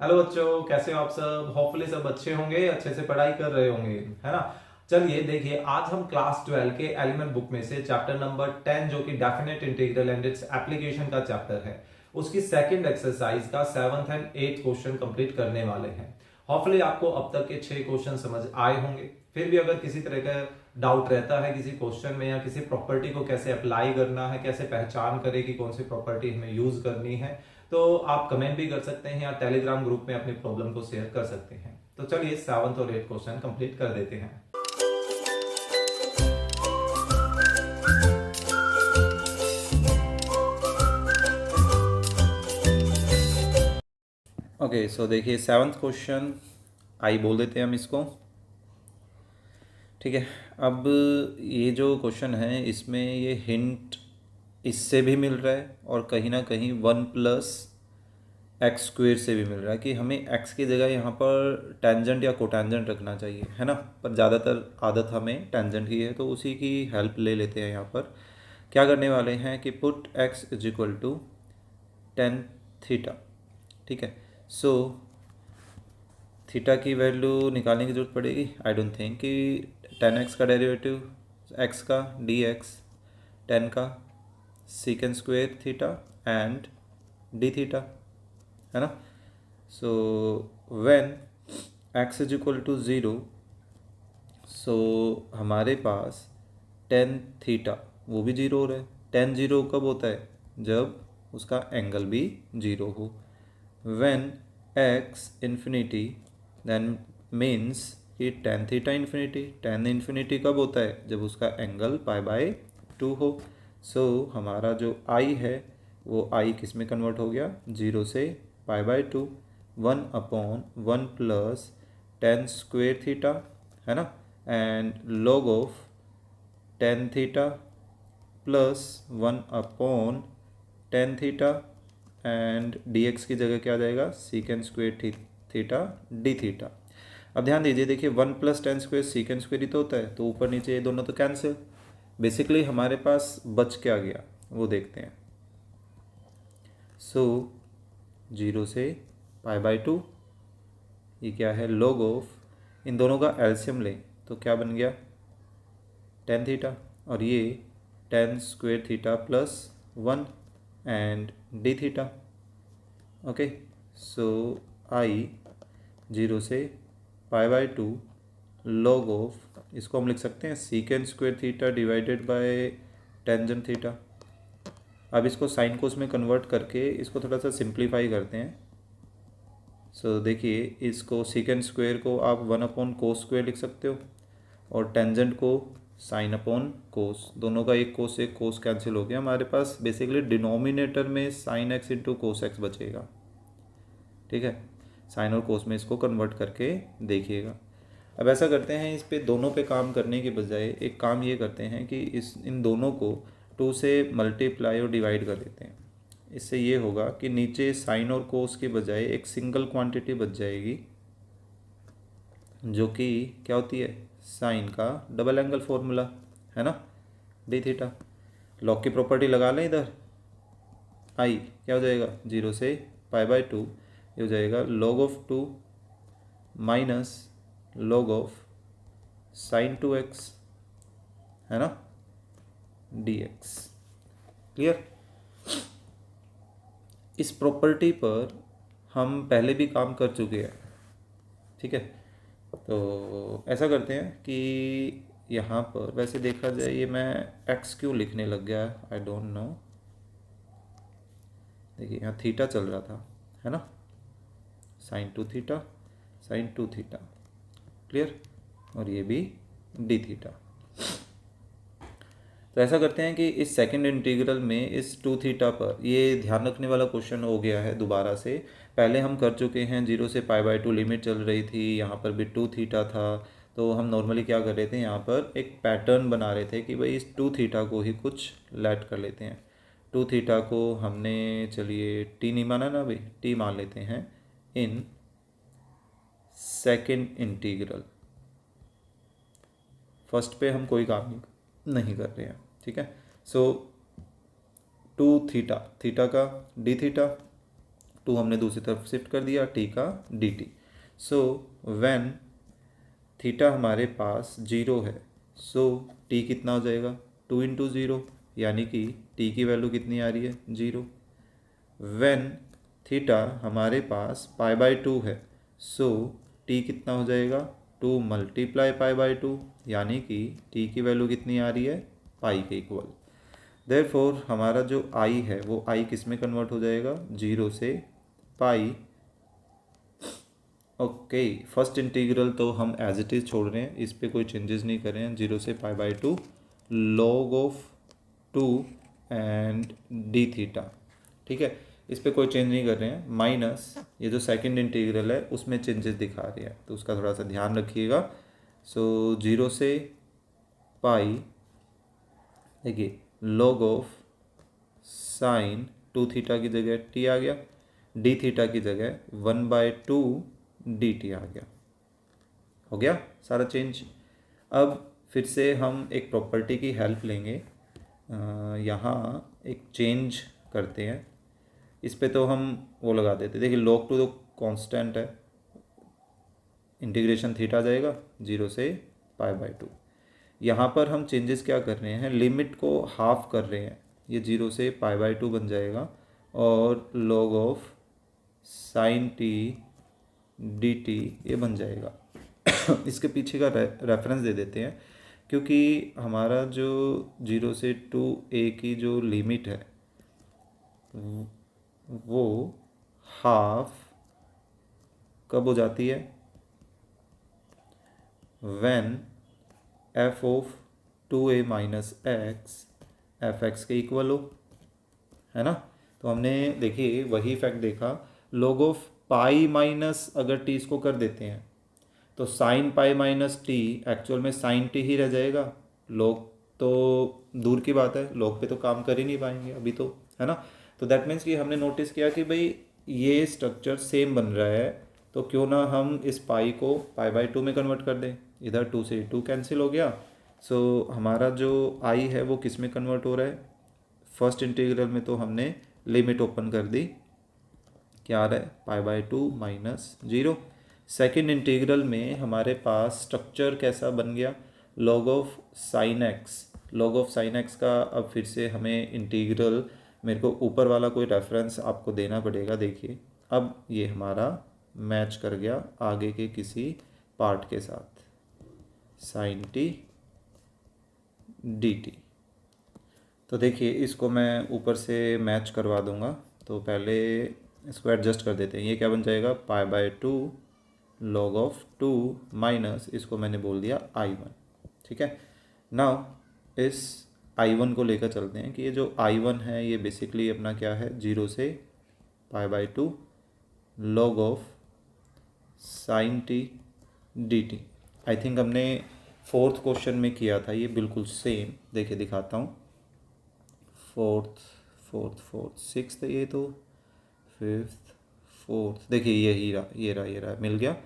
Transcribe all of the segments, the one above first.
Hello बच्चों, कैसे हो आप सब। होपफुली सब अच्छे होंगे, अच्छे से पढ़ाई कर रहे होंगे, है ना। चलिए देखिए, आज हम क्लास 12 के एलिमेंट बुक में से चैप्टर नंबर 10 जो कि definite integral and its application का चैप्टर है, उसकी सेकंड एक्सरसाइज का 7th and 8th question complete करने वाले हैं। होपफुली आपको अब तक के 6 क्वेश्चन समझ आए होंगे। फिर भी अगर किसी तरह का डाउट रहता है किसी क्वेश्चन में, या किसी प्रॉपर्टी को कैसे अप्लाई करना है, कैसे पहचान करें कि कौन सी प्रॉपर्टी हमें यूज करनी है, तो आप कमेंट भी कर सकते हैं या टेलीग्राम ग्रुप में अपनी प्रॉब्लम को शेयर कर सकते हैं। तो चलिए 7th और 8th क्वेश्चन कंप्लीट कर देते हैं। ओके, सो देखिए 7th क्वेश्चन आई बोल देते हैं हम इसको। ठीक है। अब ये जो क्वेश्चन है इसमें ये हिंट इससे भी मिल रहा है और कहीं ना कहीं 1+x² से भी मिल रहा है कि हमें x की जगह यहाँ पर टेंजेंट या कोटेंजेंट रखना चाहिए, है ना। पर ज़्यादातर आदत हमें टेंजेंट की है, तो उसी की हेल्प ले लेते हैं। यहाँ पर क्या करने वाले हैं कि put x is equal to ten theta. ठीक है। सो थीटा की वैल्यू निकालने की जरूरत पड़ेगी। आई डोंट थिंक कि 10x का डेरिवेटिव x का dx, 10 का secant square theta and d theta, है ना। So when x is equal to zero, so हमारे पास टेन थीटा वो भी जीरो हो रहा है। टेन जीरो कब होता है? जब उसका एंगल भी जीरो हो। When x infinity, then means कि tan theta infinity. Tan infinity कब होता है? जब उसका एंगल π/2 हो। सो हमारा जो i है वो i किस में कन्वर्ट हो गया? जीरो से π/2। 1/1 प्लस टेन स्क्वेयर थीटा, है ना, and log of tan theta plus 1/10 theta and dx की जगह क्या आ जाएगा? सीकेंड स्क्वेयर थीटा डी थीटा। अब ध्यान दीजिए, देखिए 1+10² सीकेंड स्क्वेयर ही तो होता है, तो ऊपर नीचे ये दोनों तो कैंसिल। बेसिकली हमारे पास बच क्या गया वो देखते हैं। सो जीरो से π/2, ये क्या है? log ऑफ, इन दोनों का एलसीएम लें तो क्या बन गया? टेन थीटा, और ये ten square theta plus 1 and d theta. Okay, so I zero से π/2 log ऑफ, इसको हम लिख सकते हैं सीकेंड square theta divided by tangent theta. अब इसको साइन कोस में कन्वर्ट करके इसको थोड़ा सा सिंप्लीफाई करते हैं। सो देखिए, इसको सीकेंड स्क्वेयर को आप 1/cos² लिख सकते हो, और टेंजेंट को साइन अपॉन कोस। दोनों का एक कोस एक कोस कैंसिल हो गया। हमारे पास बेसिकली डिनोमिनेटर में sine x into cos x बचेगा। ठीक है, साइन और कोस में इसको कन्वर्ट करके देखिएगा। अब ऐसा करते हैं, इस पे दोनों पे काम करने के बजाय एक काम ये करते हैं कि इन दोनों को 2 से मल्टीप्लाई और डिवाइड कर देते हैं। इससे ये होगा कि नीचे साइन और कोस के बजाय एक सिंगल क्वांटिटी बच जाएगी, जो कि क्या होती है? साइन का डबल एंगल फॉर्मूला, है ना, डी थीटा। लॉग की प्रॉपर्टी लगा लें इधर। आई क्या हो जाएगा? जीरो से π/2, ये हो जाएगा log of 2 minus log of sine 2x, है ना, dx। क्लियर? इस प्रॉपर्टी पर हम पहले भी काम कर चुके हैं। ठीक है, तो ऐसा करते हैं कि यहाँ पर वैसे देखा जाए, ये मैं x क्यों लिखने लग गया, आई डोंट नो। देखिए यहाँ थीटा चल रहा था, है ना, sine 2 theta, sine 2 theta. Clear? और ये भी डी थीटा। तो ऐसा करते हैं कि इस सेकंड इंटीग्रल में इस 2 थीटा पर, ये ध्यान रखने वाला क्वेश्चन हो गया है दोबारा से। पहले हम कर चुके हैं, 0 से π/2 लिमिट चल रही थी, यहाँ पर भी 2 थीटा था। तो हम नॉर्मली क्या कर रहे थे, यहाँ पर एक पैटर्न बना रहे थे कि भाई इस 2 थीटा को ही कुछ लेट कर लेते हैं। 2 थीटा को हमने, चलिए टी नहीं माना ना, भाई टी मान लेते हैं इन सेकेंड इंटीग्रल। फर्स्ट पे हम कोई काम नहीं कर रहे हैं। ठीक है, सो 2 थीटा, थीटा का डी थीटा, टू हमने दूसरी तरफ शिफ्ट कर दिया, टी का D T. So when theta हमारे पास जीरो है, सो टी कितना हो जाएगा, 2 × 0, यानी कि टी की वैल्यू कितनी आ रही है, 0। व्हेन थीटा हमारे पास π/2 है, सो टी कितना हो जाएगा, 2 × π/2, यानी कि टी की वैल्यू कितनी आ रही है, पाई के इक्वल। देयरफॉर हमारा जो आई है वो आई किस में कन्वर्ट हो जाएगा, 0 से पाई। ओके, फर्स्ट इंटीग्रल तो हम एज इट इज़ छोड़ रहे हैं, इस पर कोई चेंजेस नहीं कर रहे हैं। 0 से π/2 log of 2 and d theta, ठीक है, इस पर कोई चेंज नहीं कर रहे हैं। माइनस ये जो सेकंड इंटीग्रल है उसमें चेंजेस दिखा रहे हैं, तो उसका थोड़ा सा ध्यान रखिएगा। सो 0 से पाई, देखिए log ऑफ साइन 2 थीटा की जगह टी आ गया, डी थीटा की जगह 1/2 डी टी आ गया। हो गया सारा चेंज। अब फिर से हम एक प्रॉपर्टी की हेल्प लेंगे, यहाँ एक चेंज करते हैं। इस पे तो हम वो लगा देते, देखिए log 2 तो कांस्टेंट है, इंटीग्रेशन थीटा जाएगा 0 से π/2। यहाँ पर हम चेंजेस क्या कर रहे हैं, लिमिट को हाफ कर रहे हैं, ये 0 से π/2 बन जाएगा और log of sine T D T ये बन जाएगा। इसके पीछे का रेफरेंस दे देते हैं, क्योंकि हमारा जो 0 से 2a की जो लिमिट है वो हाफ कब हो जाती है, when f of 2a minus x F x के इक्वल हो, है ना। तो हमने देखिए वही फैक्ट देखा, log ऑफ पाई माइनस अगर टी इसको कर देते हैं तो sine pi minus T actual में साइन टी ही रह जाएगा। log तो दूर की बात है, log पे तो काम कर ही नहीं पाएंगे अभी तो, है ना। तो दैट मीन्स कि हमने नोटिस किया कि भाई ये स्ट्रक्चर सेम बन रहा है, तो क्यों ना हम इस पाई को π/2 में कन्वर्ट कर दें, इधर 2 से 2 कैंसिल हो गया। सो हमारा जो आई है वो किस में कन्वर्ट हो रहा है, फर्स्ट इंटीग्रल में तो हमने लिमिट ओपन कर दी, क्या आ रहा है, π/2 माइनस 0। सेकेंड इंटीग्रल में हमारे पास स्ट्रक्चर कैसा बन गया, log of sine x. log of sine x का अब फिर से हमें इंटीग्रल, मेरे को ऊपर वाला कोई रेफरेंस आपको देना पड़ेगा। देखिए अब ये हमारा मैच कर गया आगे के किसी पार्ट के साथ, साइन टी डी टी। तो देखिए इसको मैं ऊपर से मैच करवा दूंगा, तो पहले इसको एडजस्ट कर देते हैं। ये क्या बन जाएगा, π/2 log ऑफ 2 माइनस, इसको मैंने बोल दिया I1, ठीक है। नाउ इस I1 को लेकर चलते हैं कि ये जो I1 है ये बेसिकली अपना क्या है, 0 से π/2 log of sine T D T. I think हमने फोर्थ क्वेश्चन में किया था ये बिल्कुल सेम, देखिए दिखाता हूँ। फोर्थ सिक्स्थ, ये तो फिफ्थ फोर्थ, देखिए ये रहा मिल गया,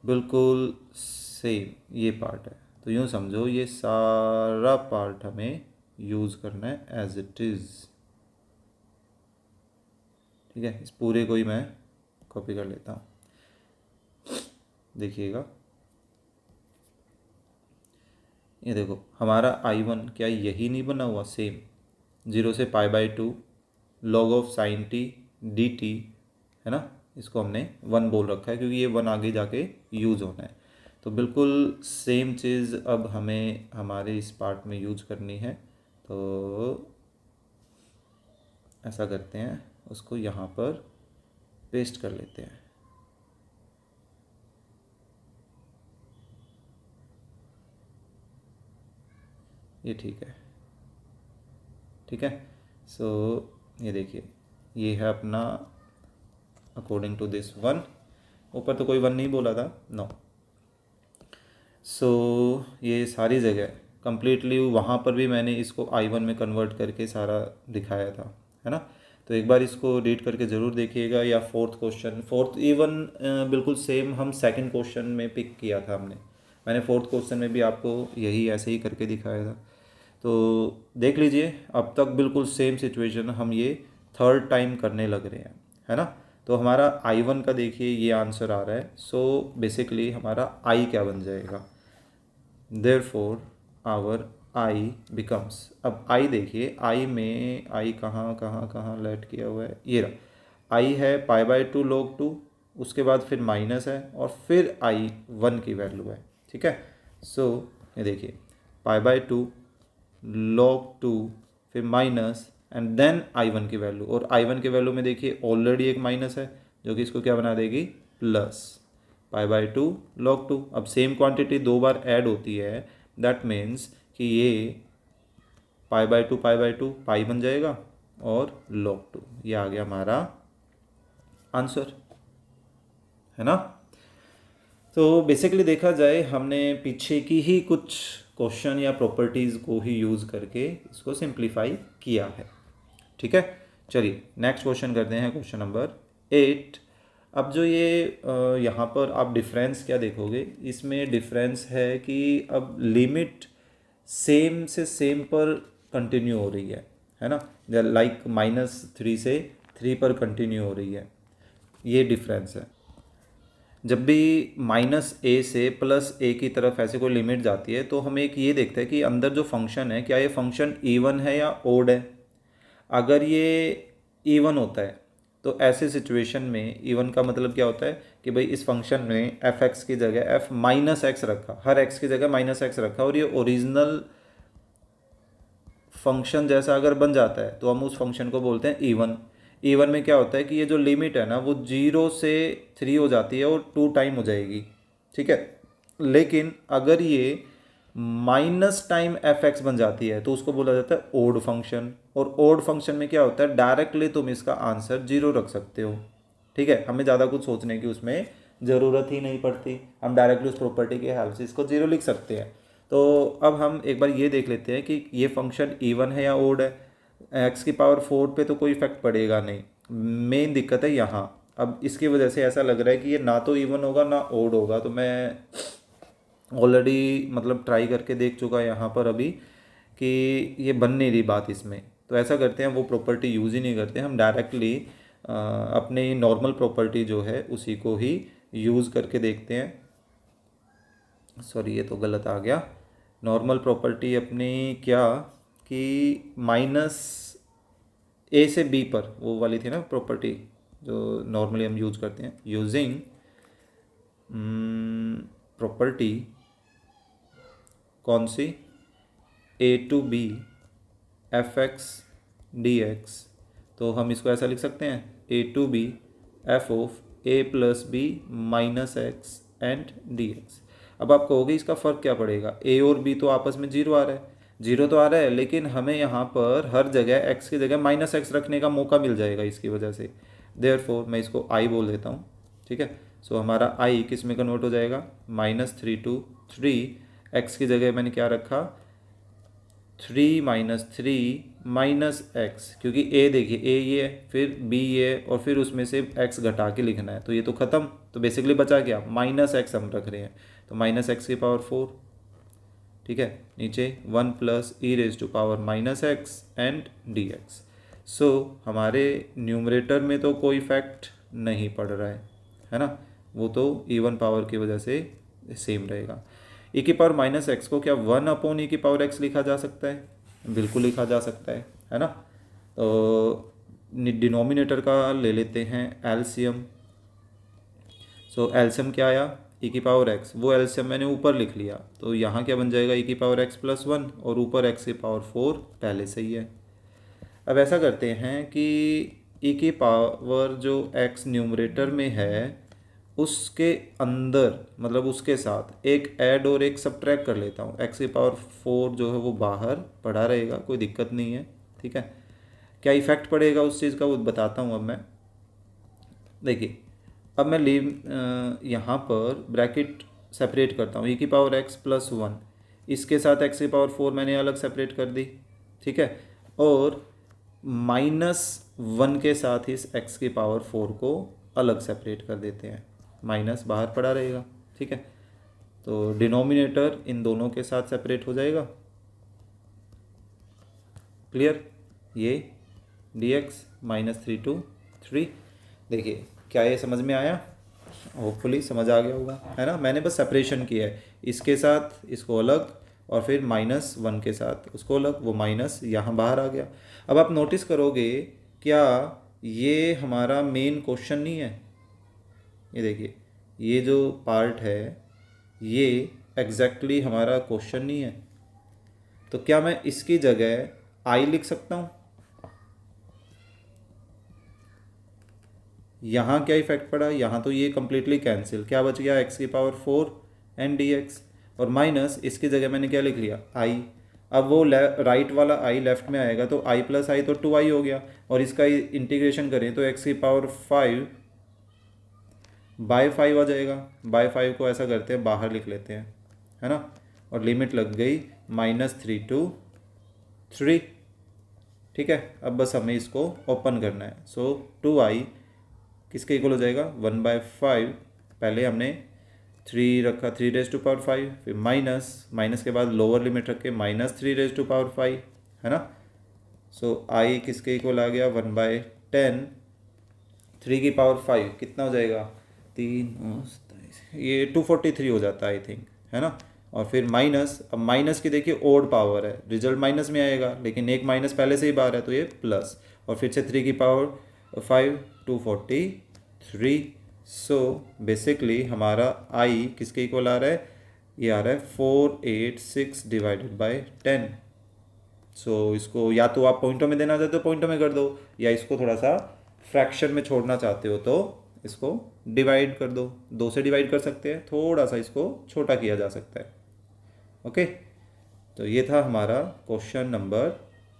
बिल्कुल सेम ये पार्ट है। तो यूँ समझो ये सारा पार्ट हमें यूज़ करना है एज इट इज़, ठीक है। इस पूरे को ही मैं कॉपी कर लेता हूँ, देखिएगा। ये देखो हमारा I1 क्या यही नहीं बना हुआ सेम, 0 से π/2 log of sine T D T, है ना। इसको हमने 1 बोल रखा है क्योंकि ये 1 आगे जाके यूज़ होना है। तो बिल्कुल सेम चीज़ अब हमें हमारे इस पार्ट में यूज करनी है। तो ऐसा करते हैं, उसको यहाँ पर पेस्ट कर लेते हैं। ये ठीक है। सो ये देखिए ये है अपना अकॉर्डिंग टू दिस 1, ऊपर तो कोई 1 नहीं बोला था, नो। सो ये सारी जगह कंप्लीटली वहाँ पर भी मैंने इसको I1 में कन्वर्ट करके सारा दिखाया था, है ना। तो एक बार इसको रीड करके ज़रूर देखिएगा, या फोर्थ इवन बिल्कुल सेम हम सेकंड क्वेश्चन में पिक किया था मैंने फोर्थ क्वेश्चन में भी आपको यही ऐसे ही करके दिखाया था। तो देख लीजिए अब तक बिल्कुल सेम सिचुएशन हम ये थर्ड टाइम करने लग रहे हैं, है ना। तो हमारा I1 का देखिए ये आंसर आ रहा है। सो बेसिकली हमारा I क्या बन जाएगा, देयरफॉर आवर I बिकम्स, अब I देखिए I में I कहाँ लेट किया हुआ है, ये रहा I है π/2 log 2, उसके बाद फिर माइनस है और फिर I1 की वैल्यू है, ठीक है। सो ये देखिए π/2 log 2 फिर माइनस एंड देन I1 की वैल्यू, और I1 की वैल्यू में देखिए ऑलरेडी एक माइनस है जो कि इसको क्या बना देगी, प्लस π/2 log 2। अब सेम क्वांटिटी दो बार ऐड होती है, दैट मीन्स कि ये π/2 पाई बन जाएगा और log 2, ये आ गया हमारा आंसर, है ना। तो बेसिकली देखा जाए हमने पीछे की ही कुछ क्वेश्चन या प्रॉपर्टीज़ को ही यूज़ करके इसको सिंप्लीफाई किया है, ठीक है। चलिए नेक्स्ट क्वेश्चन करते हैं, क्वेश्चन नंबर 8। अब जो ये यहाँ पर आप डिफरेंस क्या देखोगे, इसमें डिफरेंस है कि अब लिमिट सेम से सेम पर कंटिन्यू हो रही है ना, लाइक -3 से 3 पर कंटिन्यू हो रही है, ये डिफरेंस है। जब भी -a से +a की तरफ ऐसे कोई लिमिट जाती है तो हम एक ये देखते हैं कि अंदर जो फंक्शन है क्या ये फंक्शन इवन है या ओड है। अगर ये इवन होता है तो ऐसे सिचुएशन में इवन का मतलब क्या होता है कि भाई इस फंक्शन में f(x) की जगह f-x रखा, हर x की जगह -x रखा और ये ओरिजिनल फंक्शन जैसा अगर बन जाता है तो हम उस फंक्शन को बोलते हैं इवन। इवन में क्या होता है कि ये जो लिमिट है ना वो 0 से 3 हो जाती है और 2 टाइम हो जाएगी, ठीक है। लेकिन अगर ये माइनस टाइम f(x) बन जाती है तो उसको बोला जाता है ओड फंक्शन, और ओड फंक्शन में क्या होता है डायरेक्टली तुम इसका आंसर 0 रख सकते हो, ठीक है। हमें ज़्यादा कुछ सोचने की उसमें ज़रूरत ही नहीं पड़ती, हम डायरेक्टली उस प्रॉपर्टी के हेल्प से इसको 0 लिख सकते हैं। तो अब हम एक बार ये देख लेते हैं कि ये फंक्शन इवन है या ओड है। x⁴ पे तो कोई इफेक्ट पड़ेगा नहीं, मेन दिक्कत है यहाँ। अब इसकी वजह से ऐसा लग रहा है कि ये ना तो इवन होगा ना ओड होगा, तो मैं ऑलरेडी मतलब ट्राई करके देख चुका यहाँ पर अभी कि ये बन नहीं रही बात इसमें। तो ऐसा करते हैं वो प्रॉपर्टी यूज़ ही नहीं करते, हम डायरेक्टली अपनी नॉर्मल प्रॉपर्टी जो है उसी को ही यूज़ करके देखते हैं। सॉरी ये तो गलत आ गया, नॉर्मल प्रॉपर्टी अपनी क्या कि -a से b पर वो वाली थी ना प्रॉपर्टी जो नॉर्मली हम यूज़ करते हैं, यूजिंग प्रॉपर्टी कौन सी, a to b f(x) dx। तो हम इसको ऐसा लिख सकते हैं a to b f(a + b - x and dx)। अब आप कहोगे इसका फ़र्क क्या पड़ेगा, a और b तो आपस में 0 आ रहा है, 0 तो आ रहा है, लेकिन हमें यहाँ पर हर जगह x की जगह -x रखने का मौका मिल जाएगा इसकी वजह से। देयरफॉर मैं इसको i बोल देता हूँ, ठीक है। सो हमारा i किस में कन्वर्ट हो जाएगा, -3 to 3, x की जगह मैंने क्या रखा 3 - 3 - x, क्योंकि a देखिए a ये है, फिर b ये है, और फिर उसमें से x घटा के लिखना है, तो ये तो ख़त्म। तो बेसिकली बचा क्या, -x हम रख रहे हैं, तो -x⁴, ठीक है। नीचे 1 + e⁻⁻x एंड dx। सो हमारे न्यूमरेटर में तो कोई इफेक्ट नहीं पड़ रहा है ना, वो तो इवन पावर की वजह से सेम रहेगा। e⁻⁻x को क्या 1/e⁻x लिखा जा सकता है, बिल्कुल लिखा जा सकता है ना। तो डिनोमिनेटर का ले लेते हैं एलसीएम। सो एलसीएम क्या आया, e⁻x, वो एलसीएम मैंने ऊपर लिख लिया, तो यहाँ क्या बन जाएगा e⁻x + 1, और ऊपर x⁴ पहले से ही है। अब ऐसा करते हैं कि e⁻ जो x न्यूमरेटर में है उसके अंदर मतलब उसके साथ एक ऐड और एक सब्ट्रैक्ट कर लेता हूँ। x⁴ जो है वो बाहर पड़ा रहेगा, कोई दिक्कत नहीं है, ठीक है। क्या इफ़ेक्ट पड़ेगा उस चीज़ का वो बताता हूँ अब मैं। देखिए अब मैं यहाँ पर ब्रैकेट सेपरेट करता हूँ, e⁻x + 1 इसके साथ x⁴ मैंने अलग सेपरेट कर दी, ठीक है। और -1 के साथ इस x⁴ को अलग सेपरेट कर देते हैं, माइनस बाहर पड़ा रहेगा, ठीक है। तो डिनोमिनेटर इन दोनों के साथ सेपरेट हो जाएगा, क्लियर। ये dx -3 to 3। देखिए क्या ये समझ में आया? होपफुली समझ आ गया होगा, है ना। मैंने बस सेपरेशन किया है, इसके साथ इसको अलग और फिर -1 के साथ उसको अलग, वो माइनस यहाँ बाहर आ गया। अब आप नोटिस करोगे, क्या ये हमारा मेन क्वेश्चन नहीं है? ये देखिए, ये जो पार्ट है ये एग्जैक्टली हमारा क्वेश्चन नहीं है। तो क्या मैं इसकी जगह आई लिख सकता हूँ? यहाँ क्या इफेक्ट पड़ा, यहाँ तो ये कंप्लीटली कैंसिल, क्या बच गया x⁴ एंड dx, और माइनस इसकी जगह मैंने क्या लिख लिया, i। अब वो राइट वाला i लेफ्ट में आएगा तो i + i तो 2i हो गया, और इसका इंटीग्रेशन करें तो x⁵ बाय 5 आ जाएगा। बाय 5 को ऐसा करते हैं, बाहर लिख लेते हैं, है ना, और लिमिट लग गई -3 to 3। ठीक है, अब बस हमें इसको ओपन करना है। सो 2i किसके इक्वल हो जाएगा, 1/5। पहले हमने 3 रखा, 3⁵, फिर माइनस के बाद लोअर लिमिट रख के -3⁵, है ना। सो i किसके इक्वल आ गया, 1/10। 3⁵ कितना हो जाएगा, 3, ये 243 हो जाता है आई थिंक, है ना। और फिर माइनस, अब माइनस की देखिए ओड पावर है, रिजल्ट माइनस में आएगा, लेकिन एक माइनस पहले से ही बाहर है तो ये प्लस, और फिर से 3⁵ 243। सो बेसिकली हमारा आई किसके इक्वल आ रहा है, ये आ रहा है 486 / 10। सो इसको या तो आप पॉइंटों में देना चाहते हो पॉइंटों में कर दो, या इसको थोड़ा सा फ्रैक्शन में छोड़ना चाहते हो तो इसको डिवाइड कर दो, 2 से डिवाइड कर सकते हैं, थोड़ा सा इसको छोटा किया जा सकता है। ओके, तो ये था हमारा क्वेश्चन नंबर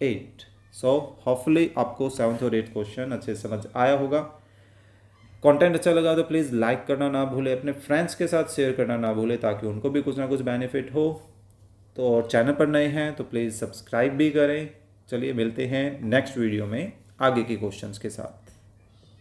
8। सो होपफुली आपको 7th और 8th क्वेश्चन अच्छे से समझ आया होगा। कंटेंट अच्छा लगा तो प्लीज़ लाइक करना ना भूलें, अपने फ्रेंड्स के साथ शेयर करना ना भूलें, ताकि उनको भी कुछ ना कुछ बेनिफिट हो। तो और चैनल पर नए हैं तो प्लीज़ सब्सक्राइब भी करें। चलिए मिलते हैं नेक्स्ट वीडियो में आगे के क्वेश्चंस के साथ।